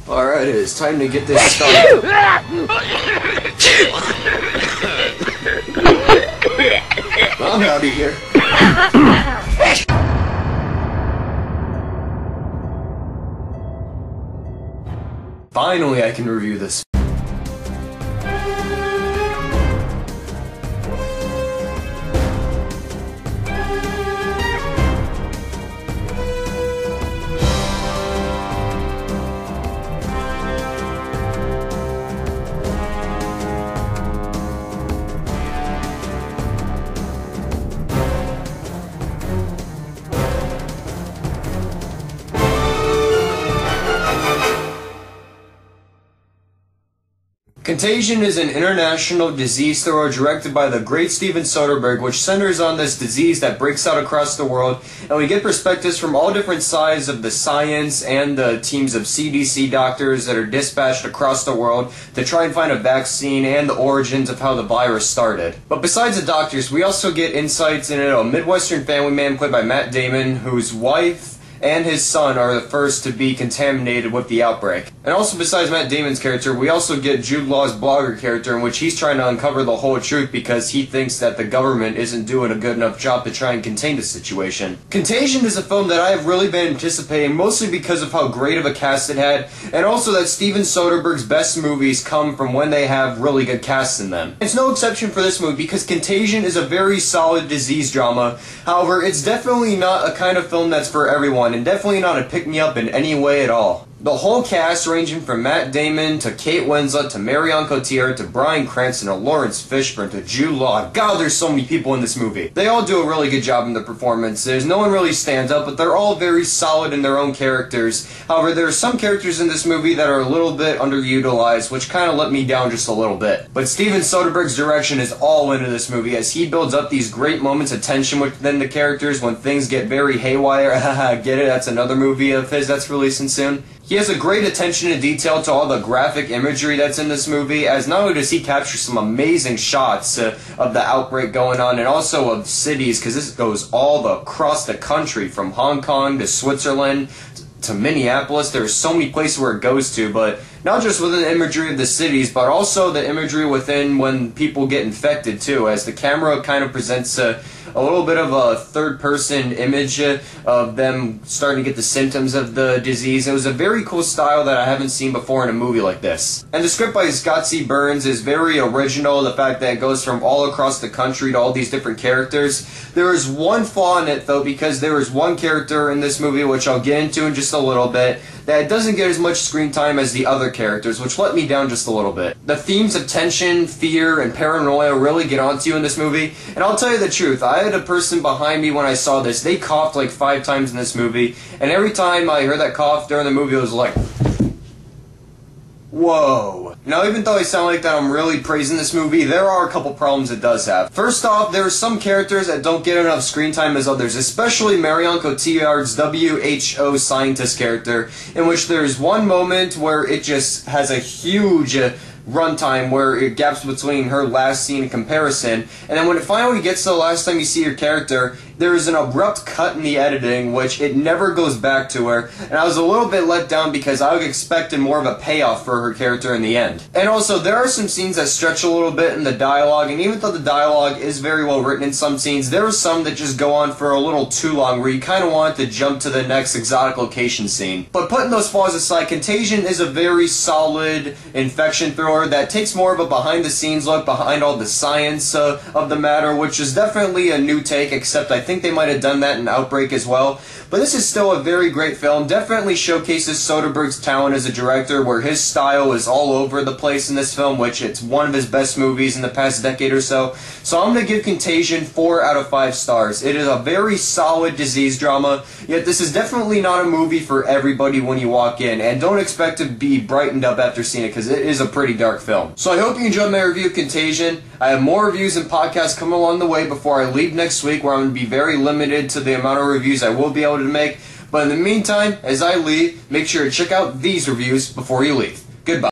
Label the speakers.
Speaker 1: Alright, it's time to get this started. I'm out of here. Finally, I can review this. Contagion is an international disease thriller directed by the great Steven Soderbergh, which centers on this disease that breaks out across the world, and we get perspectives from all different sides of the science and the teams of CDC doctors that are dispatched across the world to try and find a vaccine and the origins of how the virus started. But besides the doctors, we also get insights into a Midwestern family man played by Matt Damon, whose wife and his son are the first to be contaminated with the outbreak. And also besides Matt Damon's character, we also get Jude Law's blogger character in which he's trying to uncover the whole truth because he thinks that the government isn't doing a good enough job to try and contain the situation. Contagion is a film that I have really been anticipating, mostly because of how great of a cast it had, and also that Steven Soderbergh's best movies come from when they have really good casts in them. It's no exception for this movie because Contagion is a very solid disease drama. However, it's definitely not a kind of film that's for everyone, and definitely not a pick-me-up in any way at all. The whole cast, ranging from Matt Damon to Kate Winslet to Marion Cotillard to Bryan Cranston to Lawrence Fishburne to Jude Law. God, there's so many people in this movie. They all do a really good job in the performances. No one really stands out, but they're all very solid in their own characters. However, there are some characters in this movie that are a little bit underutilized, which kind of let me down just a little bit. But Steven Soderbergh's direction is all into this movie as he builds up these great moments of tension within the characters when things get very haywire. Haha, get it? That's another movie of his that's releasing soon. He has a great attention to detail to all the graphic imagery that's in this movie, as not only does he capture some amazing shots of the outbreak going on, and also of cities, because this goes all across the country, from Hong Kong to Switzerland to Minneapolis. There's so many places where it goes to, but not just within the imagery of the cities, but also the imagery within when people get infected too, as the camera kind of presents a little bit of a third-person image of them starting to get the symptoms of the disease. It was a very cool style that I haven't seen before in a movie like this. And the script by Scott C. Burns is very original, the fact that it goes from all across the country to all these different characters. There is one flaw in it, though, because there is one character in this movie, which I'll get into in just a little bit, that doesn't get as much screen time as the other characters, which let me down just a little bit. The themes of tension, fear, and paranoia really get onto you in this movie, and I'll tell you the truth, I had a person behind me when I saw this. They coughed like 5 times in this movie, and every time I heard that cough during the movie, it was like, whoa. Now, even though I sound like that I'm really praising this movie, there are a couple problems it does have. First off, there are some characters that don't get enough screen time as others, especially Marion Cotillard's WHO scientist character, in which there's one moment where it just has a huge runtime where it gaps between her last scene in comparison, and then when it finally gets to the last time you see your character, there is an abrupt cut in the editing, which it never goes back to her, and I was a little bit let down because I was expecting more of a payoff for her character in the end. And also, there are some scenes that stretch a little bit in the dialogue, and even though the dialogue is very well written in some scenes, there are some that just go on for a little too long, where you kind of want to jump to the next exotic location scene. But putting those flaws aside, Contagion is a very solid infection thriller that takes more of a behind-the-scenes look behind all the science of the matter, which is definitely a new take, except I think they might have done that in Outbreak as well. But this is still a very great film. Definitely showcases Soderbergh's talent as a director, where his style is all over the place in this film, which it's one of his best movies in the past decade or so. So I'm going to give Contagion 4 out of 5 stars. It is a very solid disease drama, yet this is definitely not a movie for everybody when you walk in, and don't expect to be brightened up after seeing it, because it is a pretty dark film. So I hope you enjoyed my review of Contagion. I have more reviews and podcasts coming along the way before I leave next week, where I'm going to be very limited to the amount of reviews I will be able to make. But in the meantime, as I leave, make sure to check out these reviews before you leave. Goodbye.